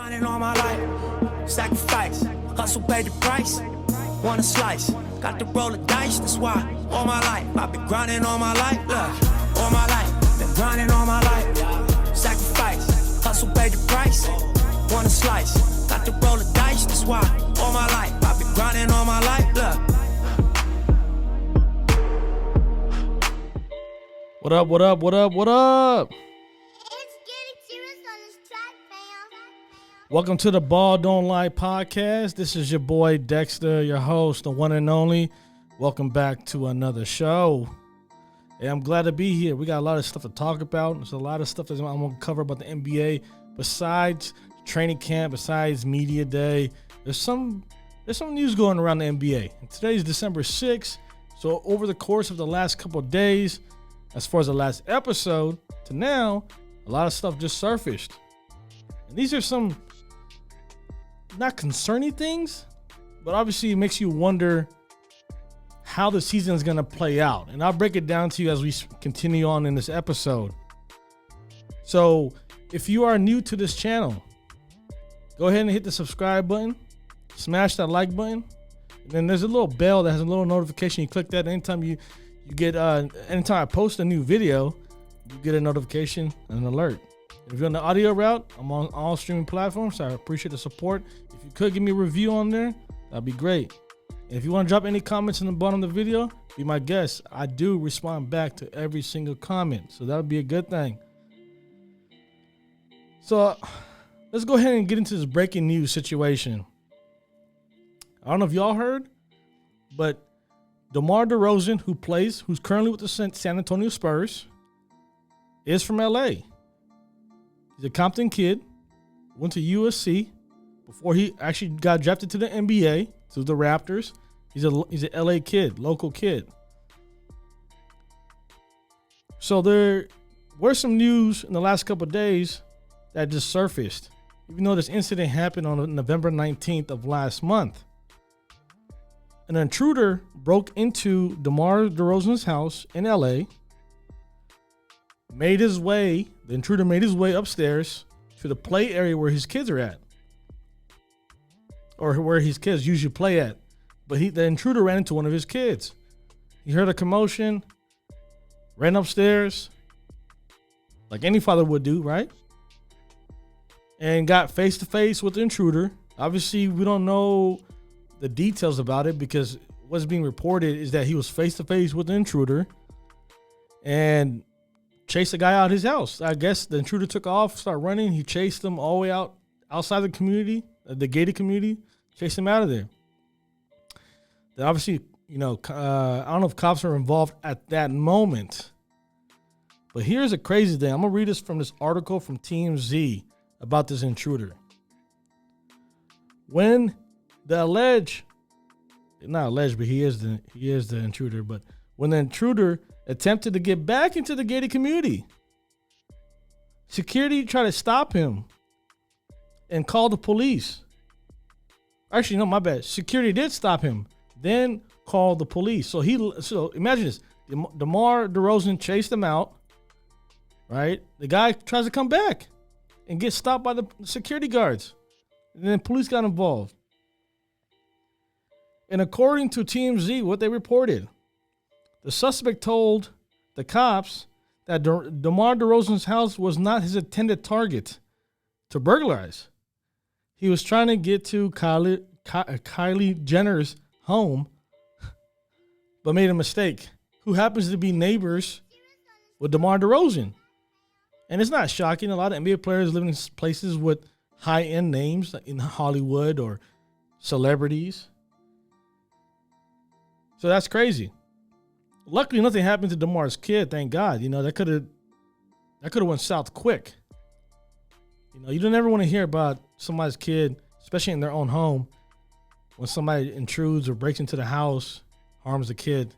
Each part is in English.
Grinding all my life, sacrifice, hustle pay the price, want a slice, got to roll the dice, that's why all my life, I've been grinding all my life, look, all my life, been grinding all my life, sacrifice, hustle pay the price, want a slice, got to roll the dice, that's why all my life, I've been grinding all my life, look. What up, what up, what up, what up? It's getting serious on this track, fam. Welcome to the Ball Dnt Lie podcast. This is your boy Dexter, your host, the one and only. Welcome back to another show. Hey, I'm glad to be here. We got a lot of stuff to talk about. There's a lot of stuff that I'm going to cover about the NBA. Besides training camp, besides media day, there's some news going around the NBA. And today's December 6th. So over the course of the last couple of days, as far as the last episode to now, a lot of stuff just surfaced. And these are some not concerning things, but obviously it makes you wonder how the season is going to play out. And I'll break it down to you as we continue on in this episode. So if you are new to this channel, go ahead and hit the subscribe button, smash that like button, and then there's a little bell that has a little notification. You click that anytime you get anytime I post a new video, you get a notification and an alert. If you're on the audio route, I'm on all streaming platforms, so I appreciate the support. If you could give me a review on there, that'd be great. And if you want to drop any comments in the bottom of the video, be my guest. I do respond back to every single comment, so that would be a good thing. So let's go ahead and get into this breaking news situation. I don't know if y'all heard, but DeMar DeRozan, who's currently with the San Antonio Spurs, is from LA. He's a Compton kid, went to USC before he actually got drafted to the NBA, to the Raptors. He's an LA kid, local kid. So there were some news in the last couple of days that just surfaced, even though this incident happened on November 19th of last month. An intruder broke into DeMar DeRozan's house in LA, the intruder made his way upstairs to the play area where his kids are at, or where his kids usually play at. But the intruder ran into one of his kids. He heard a commotion, ran upstairs, like any father would do, right? And got face to face with the intruder. Obviously, we don't know the details about it, because what's being reported is that he was face to face with the intruder and chased the guy out of his house. I guess the intruder took off, started running. He chased him all the way outside the community, the gated community, chased him out of there. Then obviously, I don't know if cops were involved at that moment, but here's a crazy thing. I'm gonna read this from this article from TMZ about this intruder. When the he is the intruder, but when the intruder attempted to get back into the gated community, security tried to stop him and called the police. Actually, no, my bad. Security did stop him, then called the police. So imagine this. DeMar DeRozan chased him out, right? The guy tries to come back and get stopped by the security guards. And then police got involved. And according to TMZ, what they reported, the suspect told the cops that DeMar DeRozan's house was not his intended target to burglarize. He was trying to get to Kylie Jenner's home, but made a mistake, who happens to be neighbors with DeMar DeRozan. And it's not shocking. A lot of NBA players live in places with high-end names in Hollywood or celebrities. So that's crazy. Luckily, nothing happened to DeMar's kid. Thank God. That could have went south quick. You don't ever want to hear about somebody's kid, especially in their own home, when somebody intrudes or breaks into the house, harms a kid.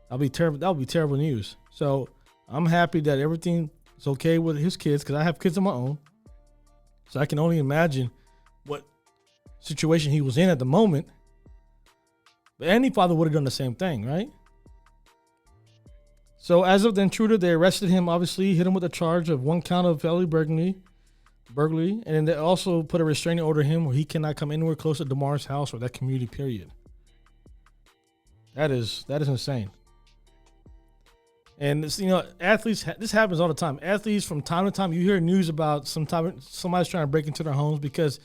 That'll be terrible. That'll be terrible news. So I'm happy that everything is okay with his kids, because I have kids of my own. So I can only imagine what situation he was in at the moment. But any father would have done the same thing, right? So as of the intruder, they arrested him, obviously, hit him with a charge of 1 count of felony burglary, burglary, and then they also put a restraining order on him where he cannot come anywhere close to DeMar's house or that community. Period. That is insane. And it's, athletes. This happens all the time. Athletes, from time to time, you hear news about somebody's trying to break into their homes, because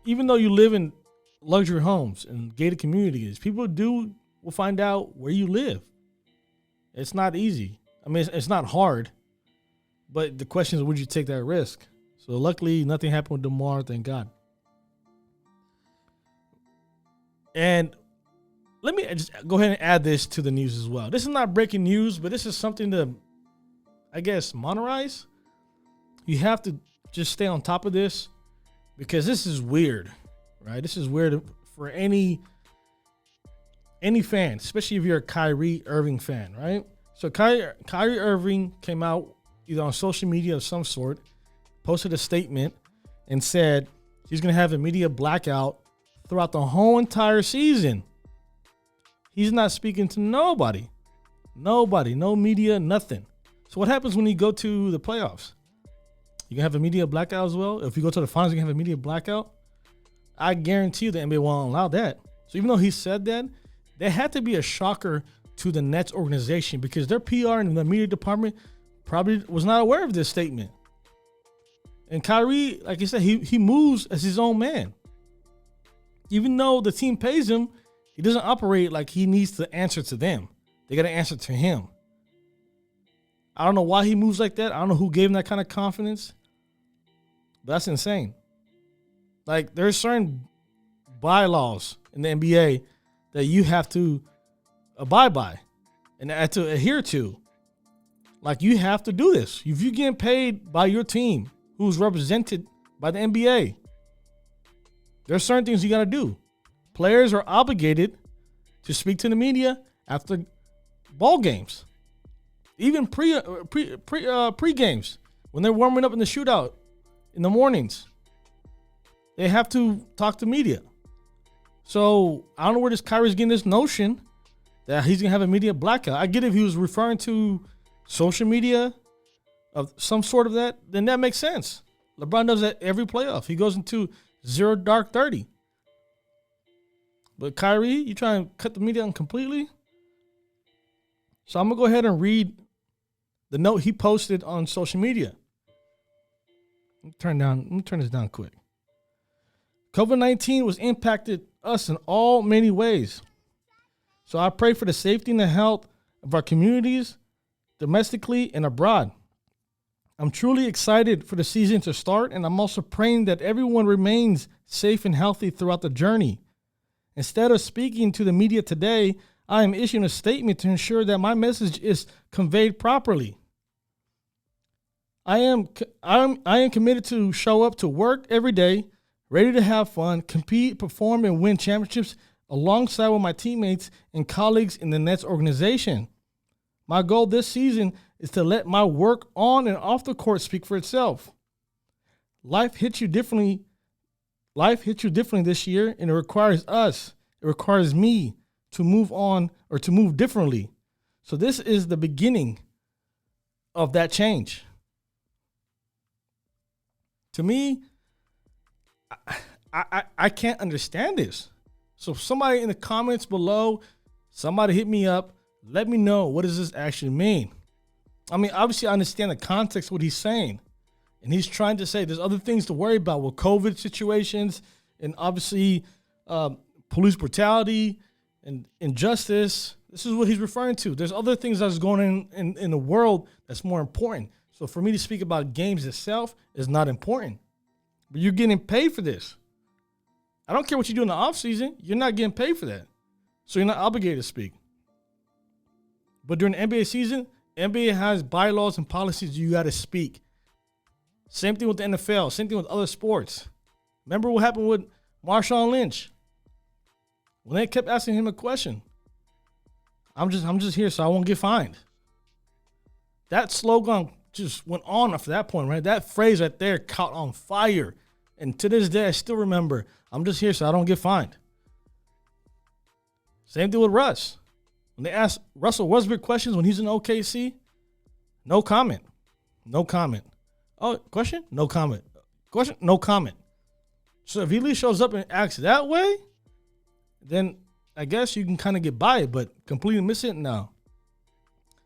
even though you live in luxury homes and gated communities, people will find out where you live. It's not easy. I mean, it's not hard, but the question is, would you take that risk? So luckily, nothing happened with DeMar, thank God. And let me just go ahead and add this to the news as well. This is not breaking news, but this is something to, I guess, monitorize. You have to just stay on top of this, because this is weird, right? This is weird for any fan, especially if you're a Kyrie Irving fan, right? So Kyrie Irving came out either on social media of some sort, posted a statement, and said he's going to have a media blackout throughout the whole entire season. He's not speaking to nobody, no media, nothing. So what happens when you go to the playoffs? You can have a media blackout as well. If you go to the finals, you can have a media blackout. I guarantee you the NBA won't allow that. So even though he said that, there had to be a shocker to the Nets organization, because their PR and the media department probably was not aware of this statement. And Kyrie, like I said, he moves as his own man. Even though the team pays him, he doesn't operate like he needs to answer to them. They got to answer to him. I don't know why he moves like that. I don't know who gave him that kind of confidence, but that's insane. Like, there's certain bylaws in the NBA that you have to abide by and have to adhere to. Like, you have to do this. If you're getting paid by your team who's represented by the NBA, there's certain things you got to do. Players are obligated to speak to the media after ball games, even pre games, when they're warming up in the shootout in the mornings. They have to talk to media. So I don't know where this Kyrie's getting this notion that he's gonna have a media blackout. I get if he was referring to social media of some sort of that, then that makes sense. LeBron does that every playoff. He goes into zero dark 30. But Kyrie, you trying to cut the media on completely? So I'm going to go ahead and read the note he posted on social media. Let me turn this down quick. COVID-19 was impacted us in all many ways. So I pray for the safety and the health of our communities, domestically and abroad. I'm truly excited for the season to start, and I'm also praying that everyone remains safe and healthy throughout the journey. Instead of speaking to the media today, I am issuing a statement to ensure that my message is conveyed properly. I am committed to show up to work every day, ready to have fun, compete, perform, and win championships alongside with my teammates and colleagues in the Nets organization. My goal this season is to let my work on and off the court speak for itself. Life hits you differently this year, and it requires me to move on or to move differently. So this is the beginning of that change. To me, I can't understand this. So somebody in the comments below, somebody hit me up, let me know, what does this actually mean? I mean, obviously I understand the context of what he's saying. And he's trying to say there's other things to worry about with COVID situations and obviously police brutality and injustice. This is what he's referring to. There's other things that's going on in the world that's more important. So for me to speak about games itself is not important. But you're getting paid for this. I don't care what you do in the offseason. You're not getting paid for that. So you're not obligated to speak. But during the NBA season, NBA has bylaws and policies you got to speak. Same thing with the NFL. Same thing with other sports. Remember what happened with Marshawn Lynch? When they kept asking him a question. I'm just here so I won't get fined. That slogan just went on after that point, right? That phrase right there caught on fire. And to this day, I still remember, I'm just here so I don't get fined. Same thing with Russ. When they asked Russell Westbrook questions when he's in OKC, no comment. No comment. Oh, question? No comment. Question? No comment. So if he shows up and acts that way, then I guess you can kind of get by it, but completely miss it now.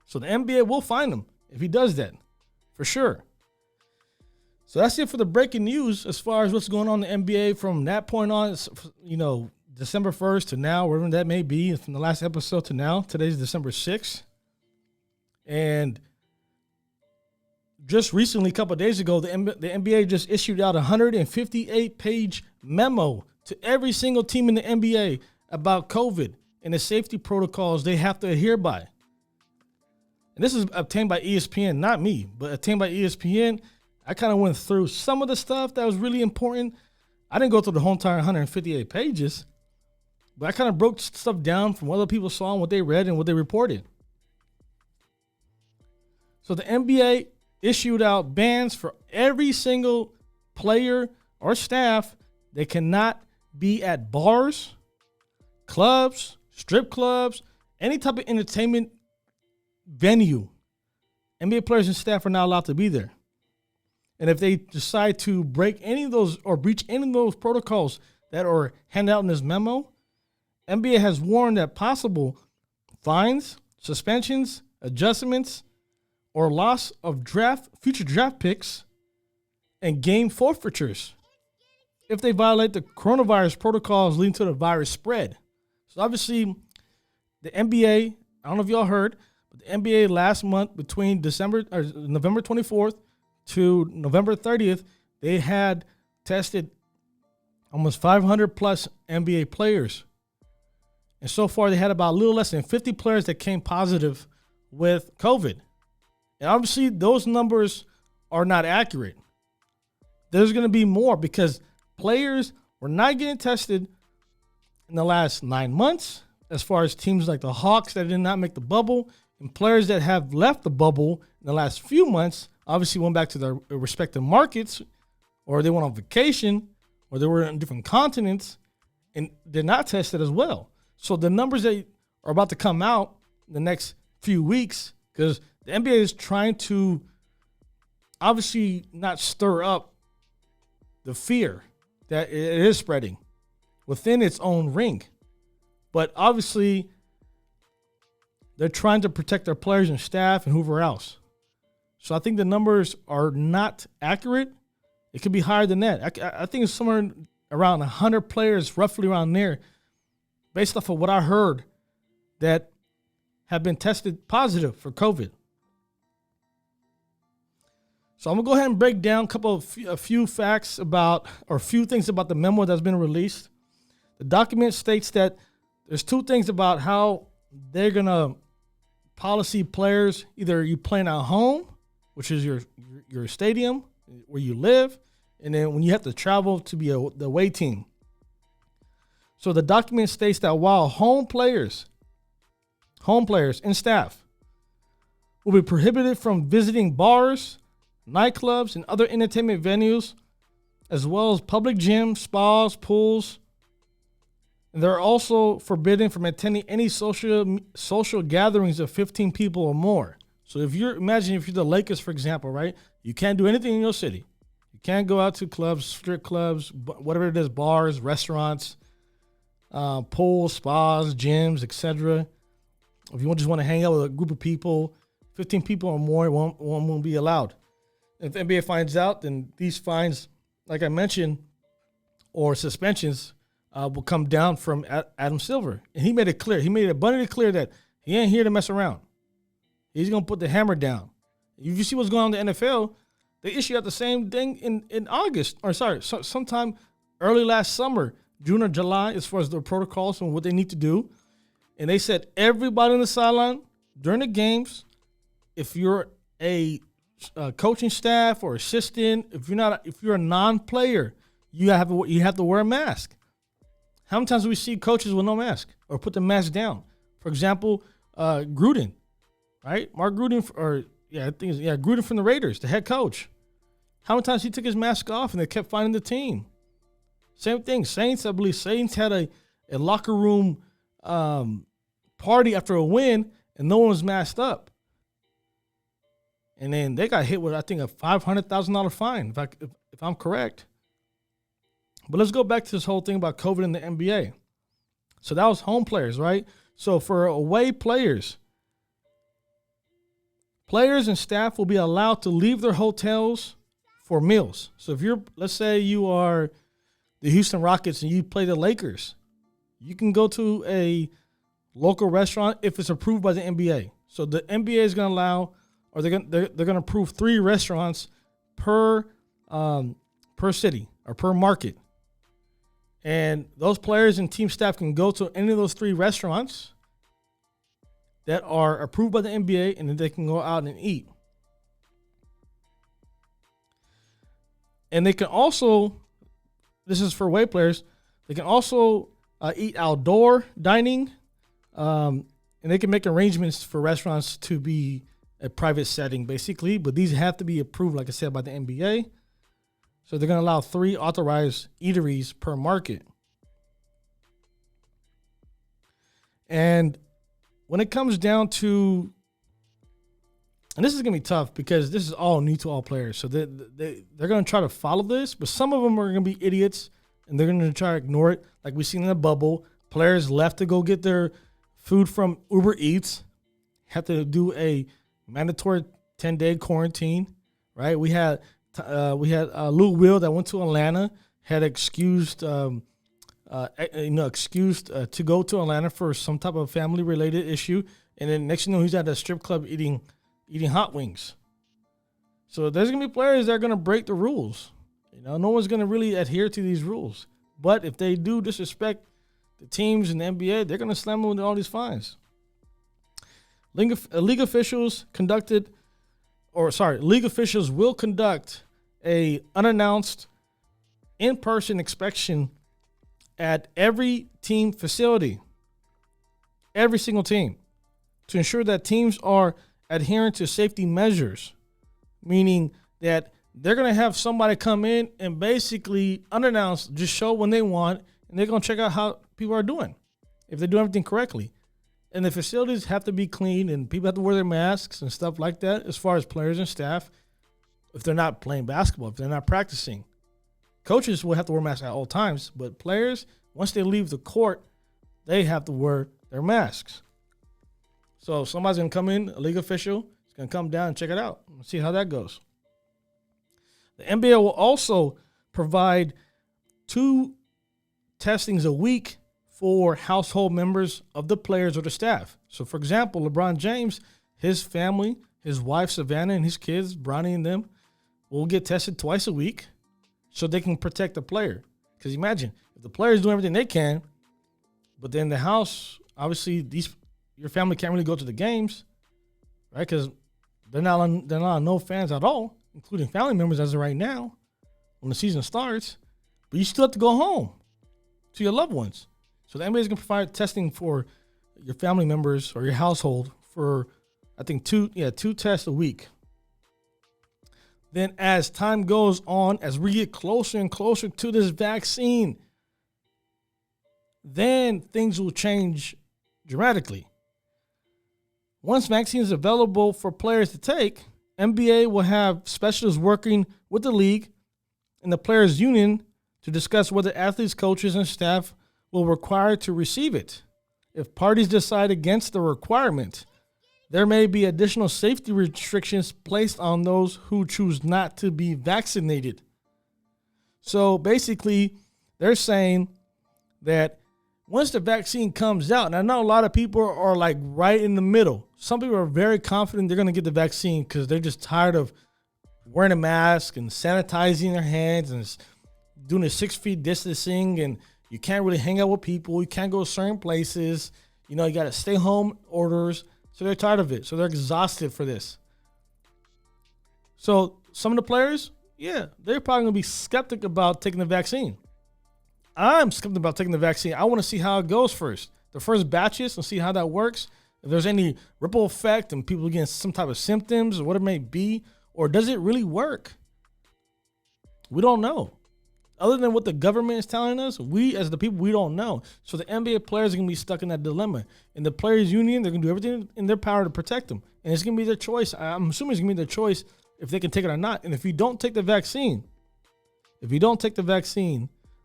So the NBA will find him if he does that, for sure. So that's it for the breaking news as far as what's going on in the NBA from that point on, December 1st to now, wherever that may be, from the last episode to now. Today's December 6th. And just recently, a couple of days ago, the NBA just issued out a 158-page memo to every single team in the NBA about COVID and the safety protocols they have to adhere by. And this is obtained by ESPN, not me, but obtained by ESPN. I kind of went through some of the stuff that was really important. I didn't go through the whole entire 158 pages, but I kind of broke stuff down from what other people saw and what they read and what they reported. So the NBA issued out bans for every single player or staff. They cannot be at bars, clubs, strip clubs, any type of entertainment venue. NBA players and staff are not allowed to be there. And if they decide to break any of those or breach any of those protocols that are handed out in this memo, NBA has warned that possible fines, suspensions, adjustments, or loss of future draft picks and game forfeitures if they violate the coronavirus protocols leading to the virus spread. So obviously, the NBA, I don't know if y'all heard, but the NBA last month between November 24th to November 30th, they had tested almost 500 plus NBA players. And so far, they had about a little less than 50 players that came positive with COVID. And obviously, those numbers are not accurate. There's going to be more because players were not getting tested in the last 9 months, as far as teams like the Hawks that did not make the bubble, and players that have left the bubble in the last few months, obviously went back to their respective markets, or they went on vacation, or they were on different continents, and they're not tested as well. So the numbers that are about to come out in the next few weeks, because the NBA is trying to obviously not stir up the fear that it is spreading within its own ring. But obviously, they're trying to protect their players and staff and whoever else. So I think the numbers are not accurate. It could be higher than that. I think it's somewhere around 100 players, roughly around there, based off of what I heard, that have been tested positive for COVID. So I'm going to go ahead and break down a few facts about, or a few things about the memo that's been released. The document states that there's two things about how they're going to policy players. Either you playing at home, which is your stadium where you live, and then when you have to travel to be the away team. So the document states that while home players and staff will be prohibited from visiting bars, nightclubs, and other entertainment venues, as well as public gyms, spas, pools. And they're also forbidden from attending any social gatherings of 15 people or more. So imagine if you're the Lakers, for example, right? You can't do anything in your city. You can't go out to clubs, strip clubs, whatever it is, bars, restaurants, pools, spas, gyms, etc. If you just want to hang out with a group of people, 15 people or more, won't be allowed. If the NBA finds out, then these fines, like I mentioned, or suspensions will come down from Adam Silver. And he made it clear. He made it abundantly clear that he ain't here to mess around. He's going to put the hammer down. If you see what's going on in the NFL, they issued out the same thing in August, sometime early last summer, June or July, as far as the protocols and what they need to do. And they said everybody on the sideline during the games, if you're a coaching staff or assistant, if you're a non-player, you have to wear a mask. How many times do we see coaches with no mask or put the mask down? For example, Gruden, right? Mark Gruden, Gruden from the Raiders, the head coach. How many times he took his mask off and they kept finding the team? Same thing. Saints, I believe Saints had a locker room party after a win and no one was masked up. And then they got hit with, I think, a $500,000 fine, if I'm correct. But let's go back to this whole thing about COVID in the NBA. So that was home players, right? So for away players and staff will be allowed to leave their hotels for meals. So if let's say you are the Houston Rockets and you play the Lakers, you can go to a local restaurant if it's approved by the NBA. So the NBA is going to allow, or they're going to approve 3 restaurants per city or per market. And those players and team staff can go to any of those 3 restaurants that are approved by the NBA, and then they can go out and eat. And they can also, this is for away players, they can also eat outdoor dining, and they can make arrangements for restaurants to be a private setting, basically. But these have to be approved, like I said, by the NBA. So they're going to allow 3 authorized eateries per market. And when it comes down to, and this is going to be tough because this is all new to all players. So they're going to try to follow this, but some of them are going to be idiots and they're going to try to ignore it. Like we've seen in the bubble, players left to go get their food from Uber Eats, have to do a mandatory 10-day quarantine, right? We had Lil Will that went to Atlanta, had excused to go to Atlanta for some type of family-related issue, and then next thing you know, he's at a strip club eating hot wings. So there's gonna be players that are gonna break the rules. No one's gonna really adhere to these rules. But if they do disrespect the teams in the NBA, they're gonna slam them with all these fines. League officials will conduct a unannounced in-person inspection at every team facility, every single team, to ensure that teams are adhering to safety measures, meaning that they're going to have somebody come in and basically unannounced, just show when they want, and they're going to check out how people are doing, if they do everything correctly. And the facilities have to be clean, and people have to wear their masks and stuff like that, as far as players and staff, if they're not playing basketball, if they're not practicing. Coaches will have to wear masks at all times, but players, once they leave the court, they have to wear their masks. So somebody's going to come in, a league official, is going to come down and check it out and see how that goes. The NBA will also provide 2 testings a week for household members of the players or the staff. So, for example, LeBron James, his family, his wife, Savannah, and his kids, Bronny and them, will get tested twice a week so they can protect the player. Because imagine, if the players do everything they can, but then the house, obviously, your family can't really go to the games, right? Because they're not on no fans at all, including family members as of right now, when the season starts. But you still have to go home to your loved ones. So the NBA is going to provide testing for your family members or your household for, I think, 2 tests a week. Then as time goes on, as we get closer and closer to this vaccine, then things will change dramatically. Once vaccine is available for players to take, NBA will have specialists working with the league and the players' union to discuss whether athletes, coaches, and staff will require to receive it. If parties decide against the requirement, there may be additional safety restrictions placed on those who choose not to be vaccinated. So basically, they're saying that once the vaccine comes out, and I know a lot of people are like right in the middle. Some people are very confident they're going to get the vaccine because they're just tired of wearing a mask and sanitizing their hands and doing the 6 feet distancing, and you can't really hang out with people. You can't go to certain places. You got to stay home orders. So they're tired of it. So they're exhausted for this. So some of the players, they're probably going to be skeptic about taking the vaccine. I'm skeptic about taking the vaccine. I want to see how it goes first. The first batches and see how that works. If there's any ripple effect and people getting some type of symptoms or what it may be, or does it really work? We don't know. other than what the government is telling us, we as the people, we don't know. So the NBA players are going to be stuck in that dilemma. And the players union, they're going to do everything in their power to protect them. And it's going to be their choice. I'm assuming it's going to be their choice if they can take it or not. And if you don't take the vaccine,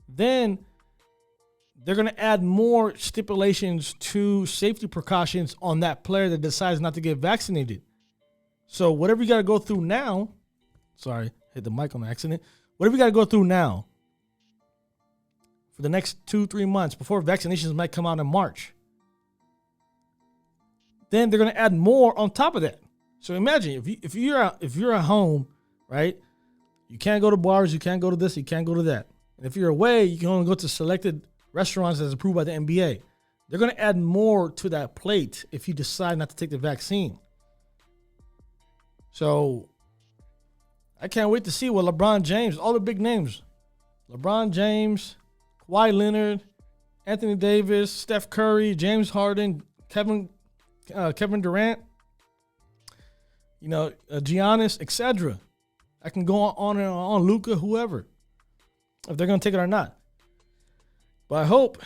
then they're going to add more stipulations to safety precautions on that player that decides not to get vaccinated. So whatever you got to go through now, sorry, hit the mic on accident. Whatever you got to go through now for the next 2-3 months before vaccinations might come out in March, then they're going to add more on top of that. So imagine if you're at home, right? You can't go to bars, you can't go to this, you can't go to that. And if you're away, you can only go to selected restaurants as approved by the NBA. They're going to add more to that plate if you decide not to take the vaccine. So I can't wait to see what LeBron James, all the big names, LeBron James, Kawhi Leonard, Anthony Davis, Steph Curry, James Harden, Kevin Durant, Giannis, etc. I can go on and on, Luka, whoever, if they're going to take it or not. But I hope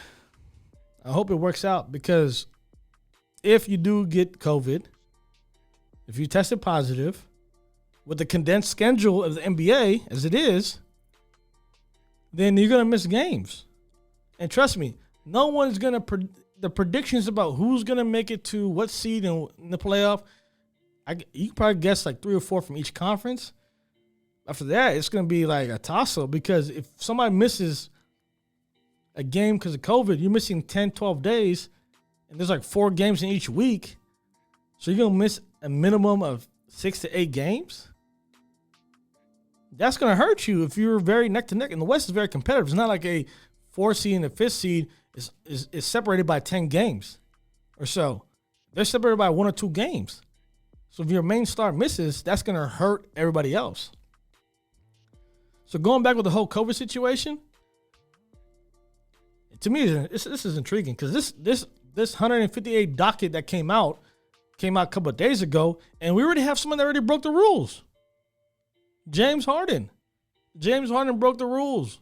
it works out, because if you do get COVID, if you tested positive with the condensed schedule of the NBA as it is, then you're going to miss games. And trust me, no one's going to the predictions about who's going to make it to what seed in the playoff. You can probably guess like 3 or 4 from each conference. After that, it's going to be like a toss-up, because if somebody misses a game because of COVID, you're missing 10, 12 days, and there's like 4 games in each week. So you're going to miss a minimum of 6 to 8 games. That's going to hurt you if you're very neck to neck. And the West is very competitive. It's not like a 4 seed and a 5th seed is separated by 10 games or so. They're separated by 1 or 2 games. So if your main star misses, that's going to hurt everybody else. So going back with the whole COVID situation, to me, this is intriguing, because this 158 docket that came out a couple of days ago, and we already have someone that already broke the rules. James Harden broke the rules.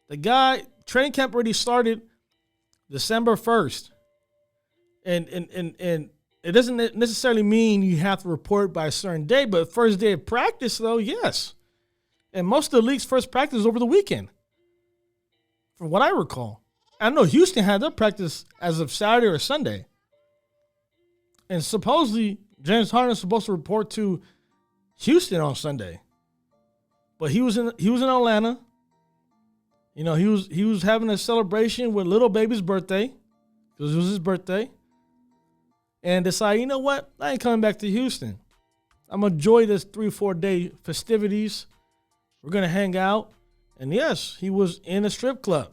The guy, training camp already started December 1st. And it doesn't necessarily mean you have to report by a certain day, but first day of practice, though, yes. And most of the league's first practice is over the weekend, from what I recall. I know Houston had their practice as of Saturday or Sunday. And supposedly, James Harden is supposed to report to Houston on Sunday. But he was in Atlanta. He was having a celebration with Lil Baby's birthday, because it was his birthday. And decided, you know what? I ain't coming back to Houston. I'm going to enjoy this 3-4 day festivities. We're going to hang out. And yes, he was in a strip club.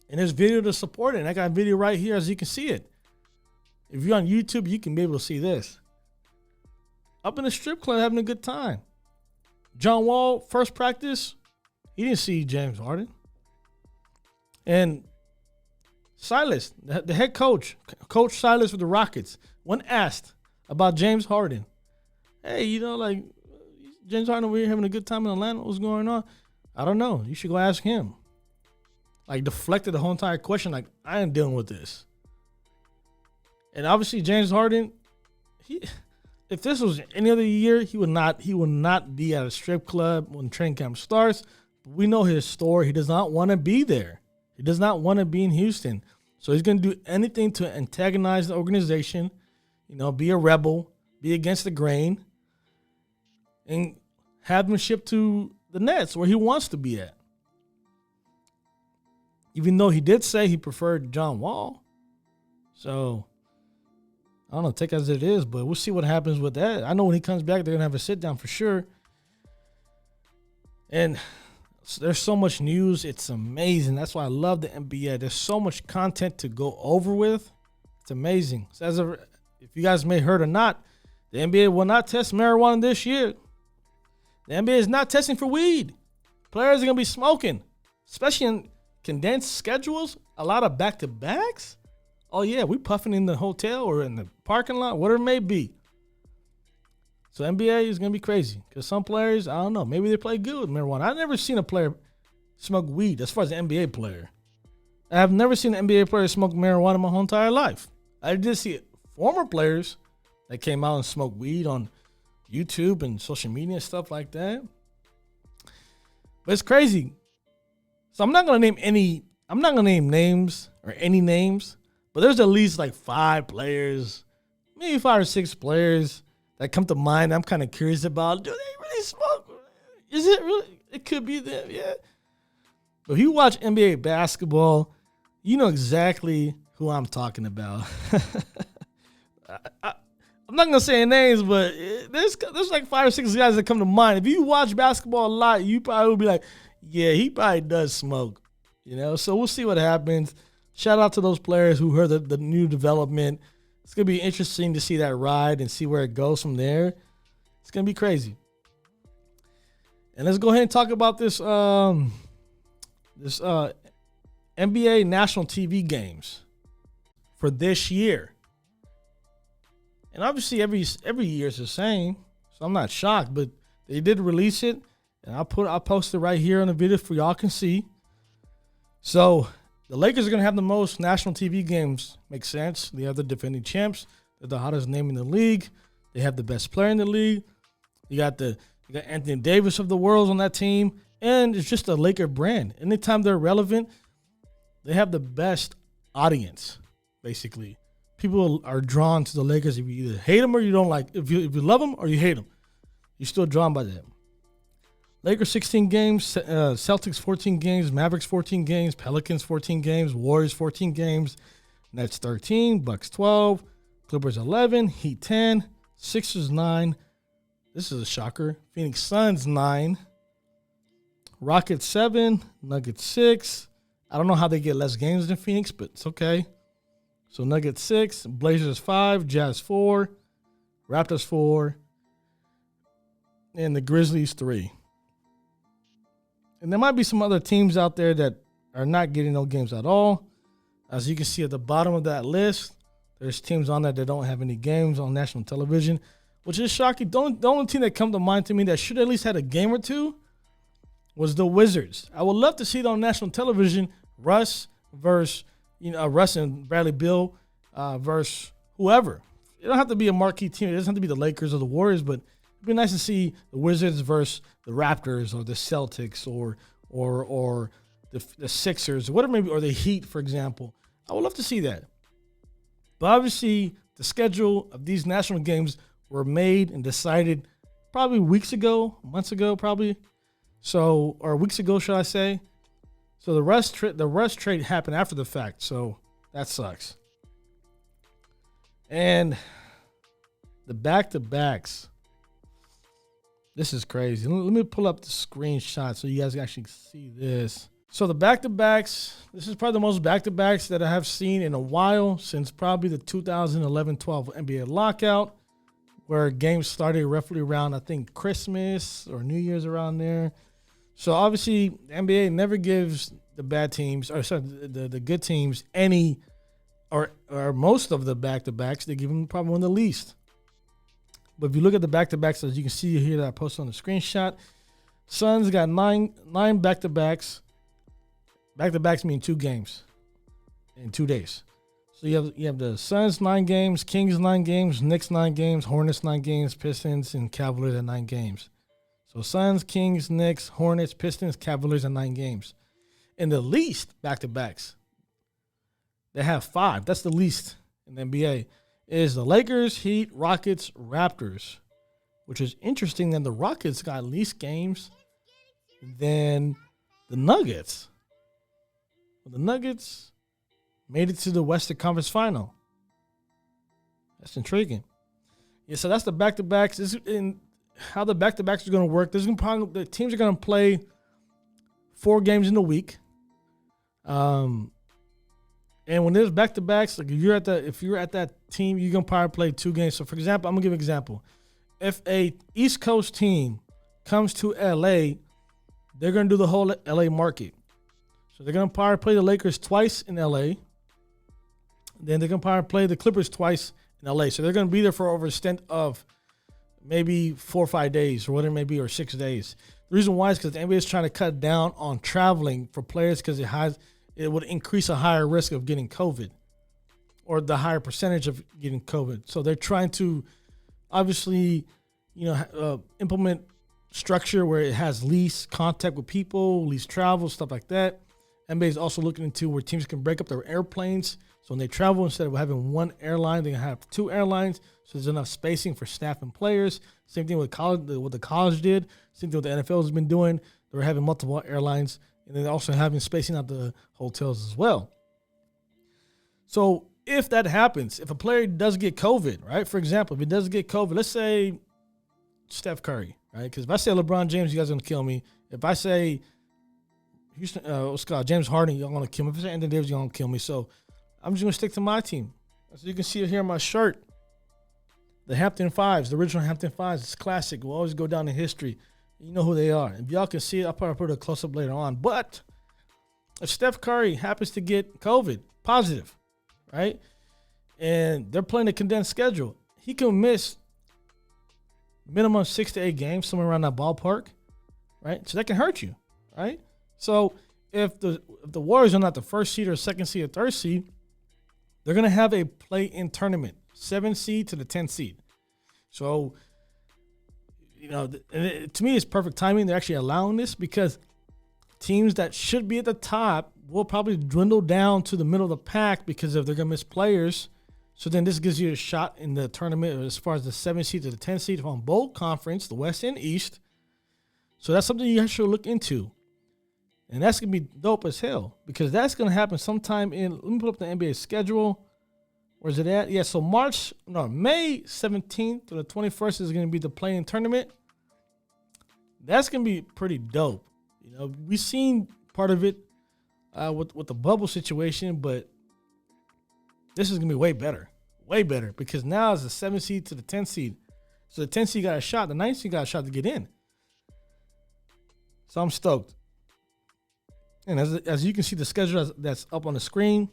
And there's video to support it. And I got a video right here as you can see it. If you're on YouTube, you can be able to see this. Up in the strip club having a good time. John Wall, first practice, he didn't see James Harden. And Silas, the head coach, Coach Silas with the Rockets, when asked about James Harden, hey, James Harden over here having a good time in Atlanta, what's going on? I don't know. You should go ask him. Deflected the whole entire question, I ain't dealing with this. And obviously James Harden, if this was any other year, he would not be at a strip club when training camp starts. But we know his story. He does not want to be there. He does not want to be in Houston. So he's going to do anything to antagonize the organization, be a rebel, be against the grain, and have them shipped to the Nets where he wants to be at. Even though he did say he preferred John Wall. So, I don't know, take it as it is, but we'll see what happens with that. I know when he comes back, they're going to have a sit down for sure. And there's so much news. It's amazing. That's why I love the NBA. There's so much content to go over with. It's amazing. So if you guys may have heard or not, the NBA will not test marijuana this year. The NBA is not testing for weed. Players are going to be smoking, especially in condensed schedules, a lot of back-to-backs. Oh, yeah, we puffing in the hotel or in the parking lot, whatever it may be. So NBA is going to be crazy because some players, I don't know, maybe they play good with marijuana. I've never seen a player smoke weed as far as an NBA player. I have never seen an NBA player smoke marijuana my whole entire life. I did see former players that came out and smoked weed on YouTube and social media and stuff like that. But it's crazy. So I'm not going to name names or any names, but there's at least like 5 players, maybe 5 or 6 players that come to mind I'm kind of curious about. Do they really smoke? Is it really? It could be them, yeah. But if you watch NBA basketball, you know exactly who I'm talking about. I'm not gonna say names, but there's like 5 or 6 guys that come to mind. If you watch basketball a lot, you probably will be like, yeah, he probably does smoke. So we'll see what happens. Shout out to those players who heard the new development. It's gonna be interesting to see that ride and see where it goes from there. It's gonna be crazy. And let's go ahead and talk about this NBA national TV games for this year. And obviously every year is the same, so I'm not shocked. But they did release it, and I'll post it right here on the video for y'all can see. So the Lakers are gonna have the most national TV games. Makes sense. They have the defending champs. They're the hottest name in the league. They have the best player in the league. You got Anthony Davis of the world on that team, and it's just a Laker brand. Anytime they're relevant, they have the best audience. Basically, people are drawn to the Lakers. If you either hate them or you don't like, if you love them or you hate them, you're still drawn by them. Lakers 16 games, Celtics 14 games, Mavericks 14 games, Pelicans 14 games, Warriors 14 games, Nets 13, Bucks 12, Clippers 11, Heat 10, Sixers 9. This is a shocker. Phoenix Suns 9, Rockets 7, Nuggets 6. I don't know how they get less games than Phoenix, but it's okay. So Nuggets 6, Blazers 5, Jazz 4, Raptors 4, and the Grizzlies 3. And there might be some other teams out there that are not getting no games at all. As you can see at the bottom of that list, there's teams on there that don't have any games on national television, which is shocking. The only team that come to mind to me that should at least had a game or two was the Wizards. I would love to see it on national television. Russ versus Russ and Bradley Beal versus whoever. It don't have to be a marquee team. It doesn't have to be the Lakers or the Warriors, but it'd be nice to see the Wizards versus the Raptors or the Celtics or the Sixers, whatever maybe, or the Heat, for example. I would love to see that. But obviously, the schedule of these national games were made and decided probably weeks ago, months ago, probably. So, or weeks ago, should I say? So the Russ trade happened after the fact. So that sucks. And the back-to-backs. This is crazy. Let me pull up the screenshot so you guys can actually see this. So the back-to-backs, this is probably the most back-to-backs that I have seen in a while since probably the 2011-12 NBA lockout, where games started roughly around, I think, Christmas or New Year's around there. So obviously, the NBA never gives the bad teams, or sorry, the good teams any, or most of the back-to-backs. They give them probably one of the least. But if you look at the back-to-backs, as you can see here that I posted on the screenshot, Suns got nine back-to-backs. Back-to-backs mean 2 games in 2 days. So you have the Suns 9 games, Kings 9 games, Knicks 9 games, Hornets 9 games, Pistons and Cavaliers at 9 games. So Suns, Kings, Knicks, Hornets, Pistons, Cavaliers at 9 games. And the least back-to-backs, they have 5. That's the least in the NBA. Is the Lakers, Heat, Rockets, Raptors, which is interesting that the Rockets got least games than the Nuggets. Well, the Nuggets made it to the Western Conference Final. That's intriguing. Yeah, so that's the back-to-backs. And how the back-to-backs are going to work. The teams are going to play 4 games in a week. And when there's back-to-backs, like if you're at that team, you're going to probably play 2 games. So, for example, I'm going to give an example. If a East Coast team comes to L.A., they're going to do the whole L.A. market. So they're going to probably play the Lakers twice in L.A. Then they're going to probably play the Clippers twice in L.A. So they're going to be there for over a stint of maybe 4 or 5 days or whatever it may be, or 6 days. The reason why is because the NBA is trying to cut down on traveling for players because it would increase a higher risk of getting COVID, or the higher percentage of getting COVID. So they're trying to obviously, implement structure where it has least contact with people, least travel, stuff like that. NBA is also looking into where teams can break up their airplanes. So when they travel, instead of having one airline, they have 2 airlines. So there's enough spacing for staff and players. Same thing with college, what the college did. Same thing what the NFL has been doing. They're having multiple airlines, and then also having spacing out the hotels as well. So if that happens, if a player does get COVID, right? For example, if he does get COVID, let's say Steph Curry, right? Because if I say LeBron James, you guys are going to kill me. If I say James Harden, y'all going to kill me. If I say Anthony Davis, y'all going to kill me. So I'm just going to stick to my team. As you can see here on my shirt, the Hampton Fives, the original Hampton Fives. It's classic. We'll always go down in history. You know who they are. If y'all can see it, I'll probably put a close-up later on. But if Steph Curry happens to get COVID positive, right, and they're playing a condensed schedule, he can miss minimum 6 to 8 games, somewhere around that ballpark, right? So that can hurt you, right? So if the Warriors are not the first seed or second seed or third seed, they're going to have a play-in tournament, 7 seed to the 10 seed. So, to me, it's perfect timing. They're actually allowing this because teams that should be at the top will probably dwindle down to the middle of the pack because if they're going to miss players. So then this gives you a shot in the tournament as far as the 7 seed to the 10 seed on both conference, the West and East. So that's something you should look into. And that's going to be dope as hell because that's going to happen sometime let me pull up the NBA schedule. Where's it at? Yeah, so May 17th to the 21st is going to be the play-in tournament. That's going to be pretty dope. We've seen part of it with the bubble situation, but this is going to be way better because now it's the 7 seed to the 10 seed. So the 10 seed got a shot, the 9 seed got a shot to get in. So I'm stoked. And as you can see, the schedule that's up on the screen,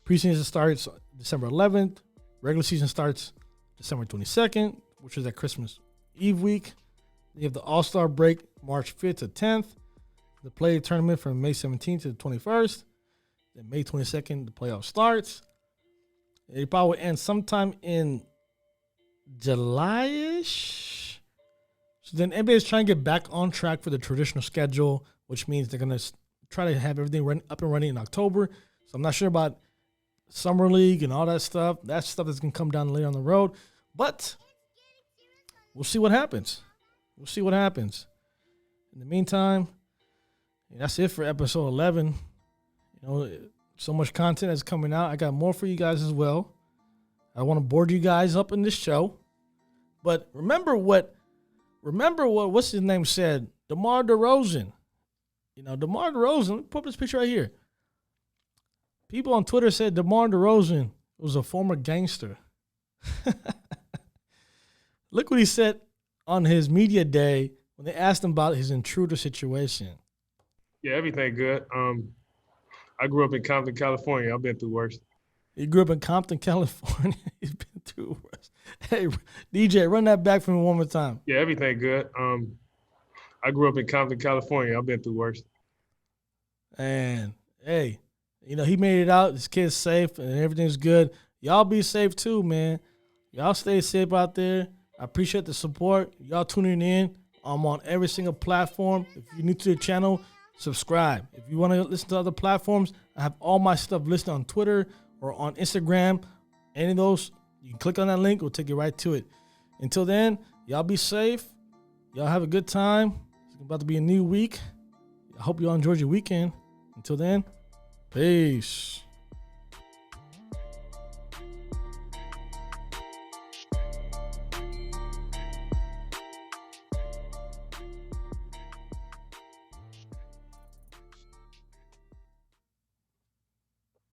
preseason starts December 11th. Regular season starts December 22nd, which is that Christmas Eve week. You have the All-Star break March 5th to 10th. The play tournament from May 17th to the 21st. Then May 22nd, the playoff starts. It probably end sometime in July-ish. So then NBA is trying to get back on track for the traditional schedule, which means they're going to try to have everything up and running in October. So I'm not sure about Summer League and all that stuff. That's stuff that's going to come down later on the road. But we'll see what happens. In the meantime, that's it for episode 11. So much content is coming out. I got more for you guys as well. I want to board you guys up in this show. But remember what what's his name said? DeMar DeRozan. DeMar DeRozan, let me put up this picture right here. People on Twitter said DeMar DeRozan was a former gangster. Look what he said on his media day when they asked him about his intruder situation. Yeah, everything good. I grew up in Compton, California. I've been through worse. He grew up in Compton, California. He's been through worse. Hey, DJ, run that back for me one more time. Yeah, everything good. I grew up in Compton, California. I've been through worse. And, hey, he made it out. His kid's safe and everything's good. Y'all be safe too, man. Y'all stay safe out there. I appreciate the support. Y'all tuning in. I'm on every single platform. If you're new to the channel, subscribe. If you want to listen to other platforms, I have all my stuff listed on Twitter or on Instagram. Any of those, you can click on that link. We'll take you right to it. Until then, y'all be safe. Y'all have a good time. It's about to be a new week. I hope y'all enjoyed your weekend. Until then, peace.